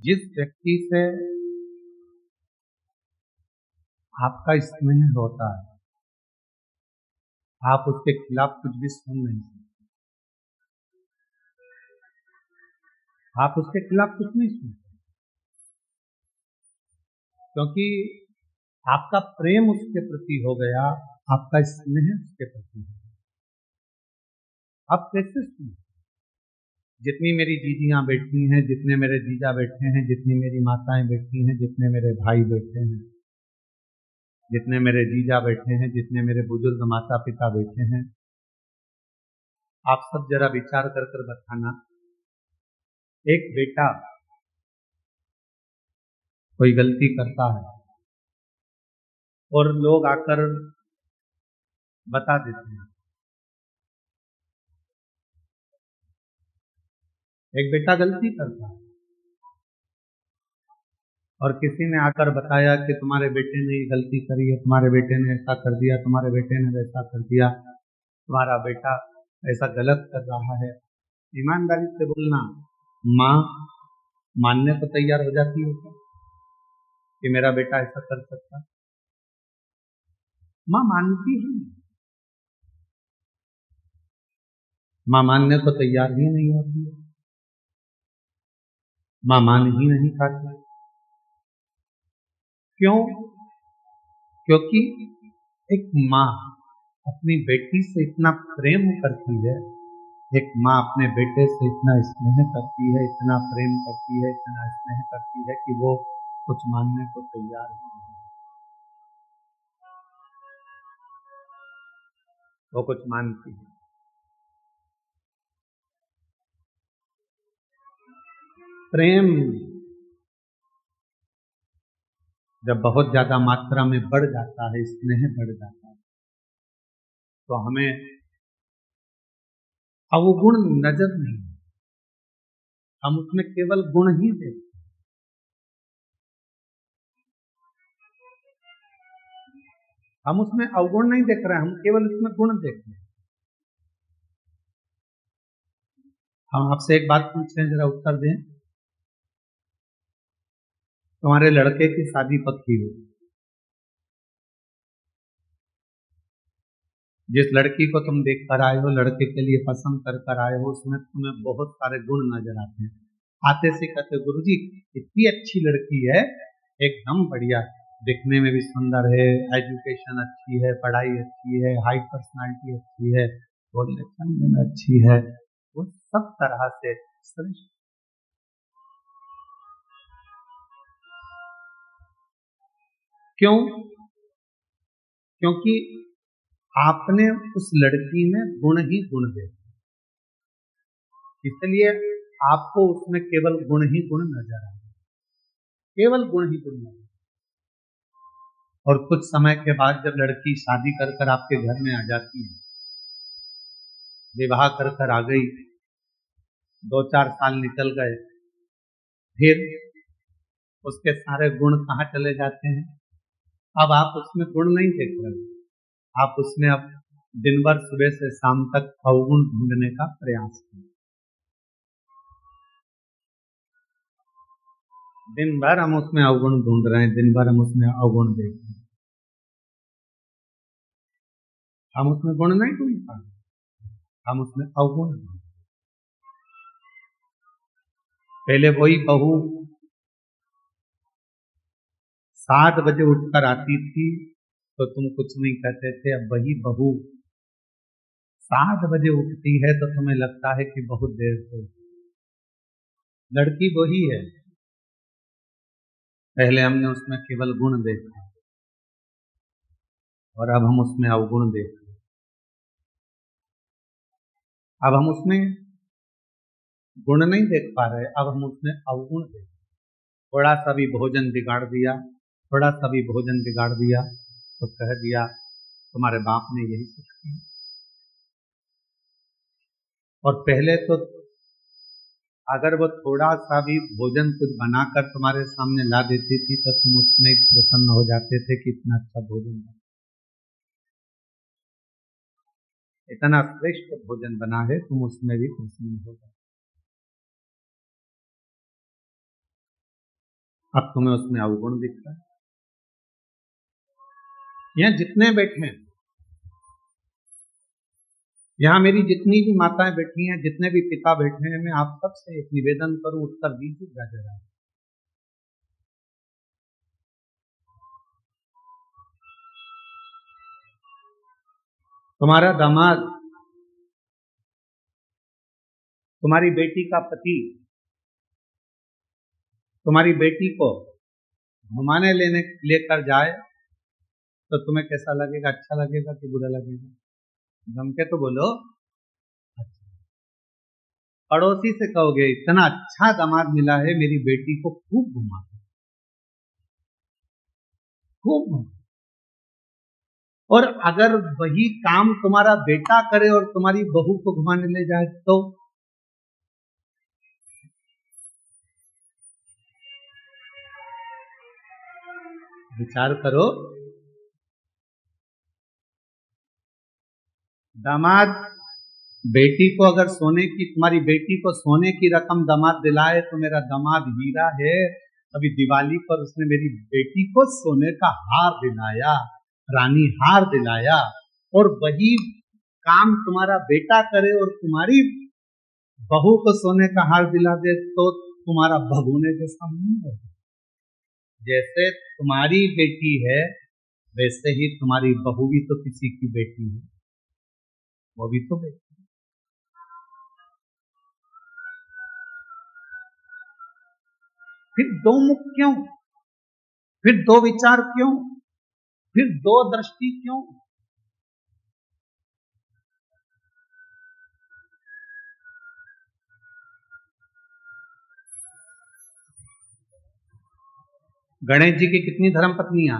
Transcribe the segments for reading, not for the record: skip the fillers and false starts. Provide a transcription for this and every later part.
जिस व्यक्ति से आपका स्नेह होता है, आप उसके खिलाफ कुछ भी सुन नहीं सकते। आप उसके खिलाफ कुछ नहीं सुनते, क्योंकि आपका प्रेम उसके प्रति हो गया, आपका स्नेह उसके प्रति हो गया। आप कैसे सुनते? जितनी मेरी दीदियां बैठी हैं, जितने मेरे जीजा बैठे हैं, जितनी मेरी माताएं बैठी हैं, जितने मेरे भाई बैठे हैं, जितने मेरे जीजा बैठे हैं, जितने मेरे बुजुर्ग माता पिता बैठे हैं, आप सब जरा विचार कर कर बताना, एक बेटा कोई गलती करता है और लोग आकर बता देते हैं। एक बेटा गलती करता है और किसी ने आकर बताया कि तुम्हारे बेटे ने ये गलती करी है, तुम्हारे बेटे ने ऐसा कर दिया, तुम्हारे बेटे ने वैसा कर दिया, तुम्हारा बेटा ऐसा गलत कर रहा है। ईमानदारी से बोलना, माँ मानने को तैयार हो जाती है क्या कि मेरा बेटा ऐसा कर सकता? माँ मानती ही नहीं, माँ मानने को तैयार ही नहीं होती है, माँ मान ही नहीं पाती। क्यों? क्योंकि एक माँ अपनी बेटी से इतना प्रेम करती है, एक माँ अपने बेटे से इतना स्नेह करती है, इतना प्रेम करती है, इतना स्नेह करती है कि वो कुछ मानने को तैयार ही नहीं है। वो कुछ मानती है। प्रेम जब बहुत ज्यादा मात्रा में बढ़ जाता है, स्नेह बढ़ जाता है, तो हमें अवगुण नजर नहीं, हम उसमें केवल गुण ही देखते। हम उसमें अवगुण नहीं देख रहे हैं, हम केवल उसमें गुण देख रहे हैं। हम आपसे एक बात पूछें, जरा उत्तर दें। तुम्हारे लड़के की शादी पक्की हो, जिस लड़की को तुम देख कर आए हो, लड़के के लिए पसंद कर कर आए हो, उसमें तुम्हें बहुत सारे गुण नजर आते हैं। आते से कहते गुरुजी इतनी अच्छी लड़की है, एकदम बढ़िया, दिखने में भी सुंदर है, एजुकेशन अच्छी है, पढ़ाई अच्छी है, हाई पर्सनालिटी अच्छी है, बोलने सुनने में अच्छी है, वो सब तरह से श्रेष्ठ। क्यों? क्योंकि आपने उस लड़की में गुण ही गुण देखा, इसलिए आपको उसमें केवल गुण ही गुण नजर आए, केवल गुण ही गुण नजर। और कुछ समय के बाद जब लड़की शादी कर कर आपके घर में आ जाती है, विवाह कर कर आ गई, 2-4 साल निकल गए, फिर उसके सारे गुण कहाँ चले जाते हैं? अब आप उसमें गुण नहीं देख रहे, आप उसमें अब दिन भर सुबह से शाम तक अवगुण ढूंढने का प्रयास करें। दिन भर हम उसमें अवगुण ढूंढ रहे हैं, दिन भर हम उसमें अवगुण देख रहे हैं, हम उसमें गुण नहीं ढूंढ पा रहे, हम उसमें अवगुण। पहले वही बहू 7 बजे उठकर आती थी तो तुम कुछ नहीं कहते थे, अब वही बहू 7 बजे उठती है तो तुम्हें लगता है कि बहुत देर से। लड़की वही है, पहले हमने उसमें केवल गुण देखा और अब हम उसमें अवगुण देख रहे हैं। अब हम उसमें गुण नहीं देख पा रहे, अब हम उसमें अवगुण देख। थोड़ा सा भी भोजन बिगाड़ दिया, थोड़ा सा भी भोजन बिगाड़ दिया तो कह दिया तुम्हारे बाप ने यही सीखा। और पहले तो अगर वो थोड़ा सा भी भोजन कुछ बनाकर तुम्हारे सामने ला देती थी तो तुम उसमें प्रसन्न हो जाते थे कि इतना अच्छा भोजन बना, इतना श्रेष्ठ भोजन बना है, तुम उसमें भी प्रसन्न हो जाते। अब तुम्हें उसमें अवगुण दिख रहा है। यहाँ जितने बैठे हैं, यहाँ मेरी जितनी भी माताएं बैठी हैं, जितने भी पिता बैठे हैं, मैं आप सबसे एक निवेदन करूं, उत्तर दीजिएगा जरा। तुम्हारा दामाद, तुम्हारी बेटी का पति तुम्हारी बेटी को घुमाने लेकर जाए तो तुम्हें कैसा लगेगा? अच्छा लगेगा कि बुरा लगेगा? जम के तो बोलो। पड़ोसी से कहोगे इतना अच्छा दामाद मिला है, मेरी बेटी को खूब घुमा, खूब घुमा। और अगर वही काम तुम्हारा बेटा करे और तुम्हारी बहू को घुमाने ले जाए तो विचार करो। दामाद बेटी को अगर तुम्हारी बेटी को सोने की रकम दामाद दिलाए तो मेरा दामाद हीरा है। अभी दिवाली पर उसने मेरी बेटी को सोने का हार दिलाया, रानी हार दिलाया। और वही काम तुम्हारा बेटा करे और तुम्हारी बहू को सोने का हार दिला दे तो तुम्हारा भगोने जैसा नहीं है। जैसे तुम्हारी बेटी है वैसे ही तुम्हारी बहू भी तो किसी की बेटी है, वो भी तो बेटी। फिर दो मुख क्यों? फिर दो विचार क्यों? फिर दो दृष्टि क्यों? गणेश जी की कितनी धर्म पत्नियां?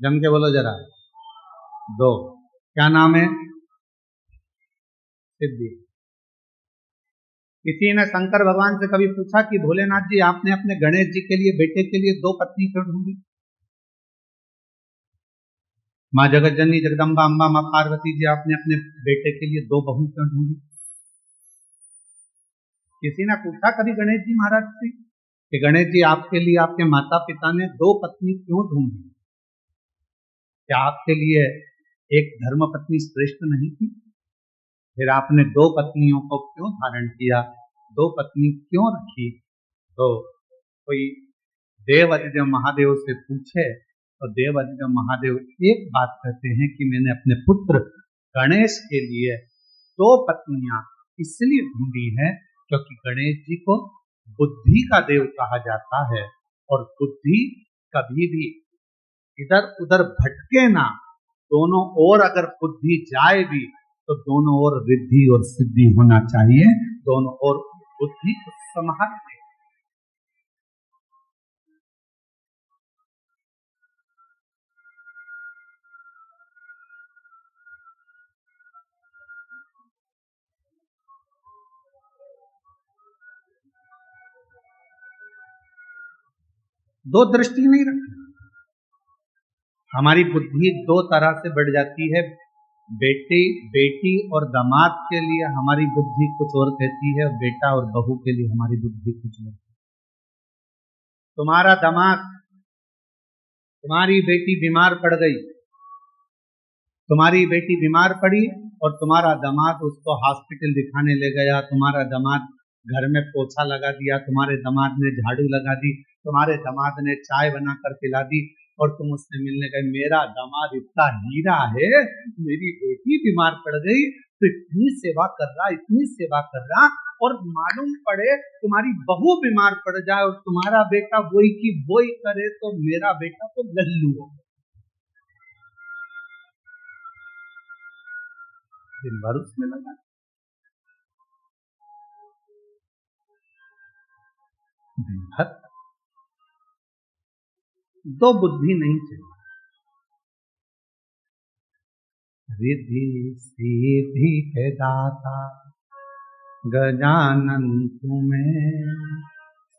जम के बोलो जरा। दो। क्या नाम है? सिद्धि। किसी ने शंकर भगवान से कभी पूछा कि भोलेनाथ जी आपने अपने गणेश जी के लिए, बेटे के लिए दो पत्नी क्यों ढूंढी? माँ जगत जननी जगदम्बा अम्बा माँ पार्वती जी आपने अपने बेटे के लिए दो बहू क्यों ढूंढी? किसी ने पूछा कभी गणेश जी महाराज से कि गणेश जी आपके लिए आपके माता पिता ने दो पत्नी क्यों ढूंढी? क्या आपके लिए एक धर्म पत्नी श्रेष्ठ नहीं थी? फिर आपने दो पत्नियों को क्यों धारण किया? दो पत्नी क्यों रखी? तो कोई देव अधिदेव महादेव से पूछे तो देव अधिदेव महादेव एक बात कहते हैं कि मैंने अपने पुत्र गणेश के लिए दो पत्नियां इसलिए ढूंढी है क्योंकि गणेश जी को बुद्धि का देव कहा जाता है और बुद्धि कभी भी इधर उधर भटके ना। दोनों ओर अगर बुद्धि जाए भी तो दोनों ओर रिद्धि और सिद्धि होना चाहिए, दोनों ओर बुद्धि को संभालने। दो दृष्टि नहीं रखनी। हमारी बुद्धि दो तरह से बढ़ जाती है। बेटी और दामाद के लिए हमारी बुद्धि कुछ और कहती है, बेटा और बहू के लिए हमारी बुद्धि कुछ और। तुम्हारा दामाद, तुम्हारी बेटी बीमार पड़ गई, तुम्हारी बेटी बीमार पड़ी और तुम्हारा दामाद उसको हॉस्पिटल दिखाने ले गया। तुम्हारा दामाद घर में पोछा लगा दिया, तुम्हारे दामाद ने झाड़ू लगा दी, तुम्हारे दामाद ने चाय बनाकर पिला दी और तुम उससे मिलने गए। मेरा दामाद इतना हीरा है, मेरी बेटी बीमार पड़ गई तो इतनी सेवा कर रहा, इतनी सेवा कर रहा, और मालूम पड़े तुम्हारी बहू बीमार पड़ जाए और तुम्हारा बेटा वही की वही करे तो मेरा बेटा तो लल्लू हो, दिन भर उसमें लगा। दिन भर दो बुद्धि नहीं चाहिए। रिद्धि सिद्धि के दाता गजानन तुम्हें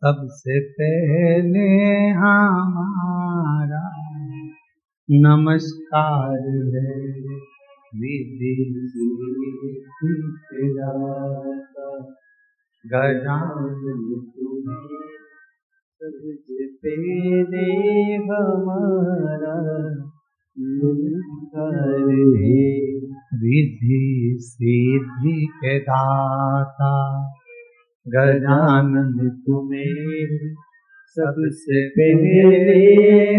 सबसे पहले हमारा नमस्कार है। रिद्धि सिद्धि के दाता गजानन तुम्हें सबसे पहले हमारा नमस्कार है। रिद्धि सिद्धि के दाता गजानन तुम्हें सबसे पहले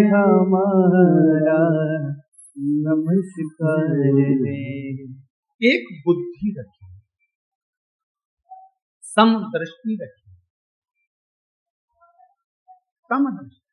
हमारा नमस्कार है। एक बुद्धि रखिए, समदृष्टि रखिए, समदृष्टि।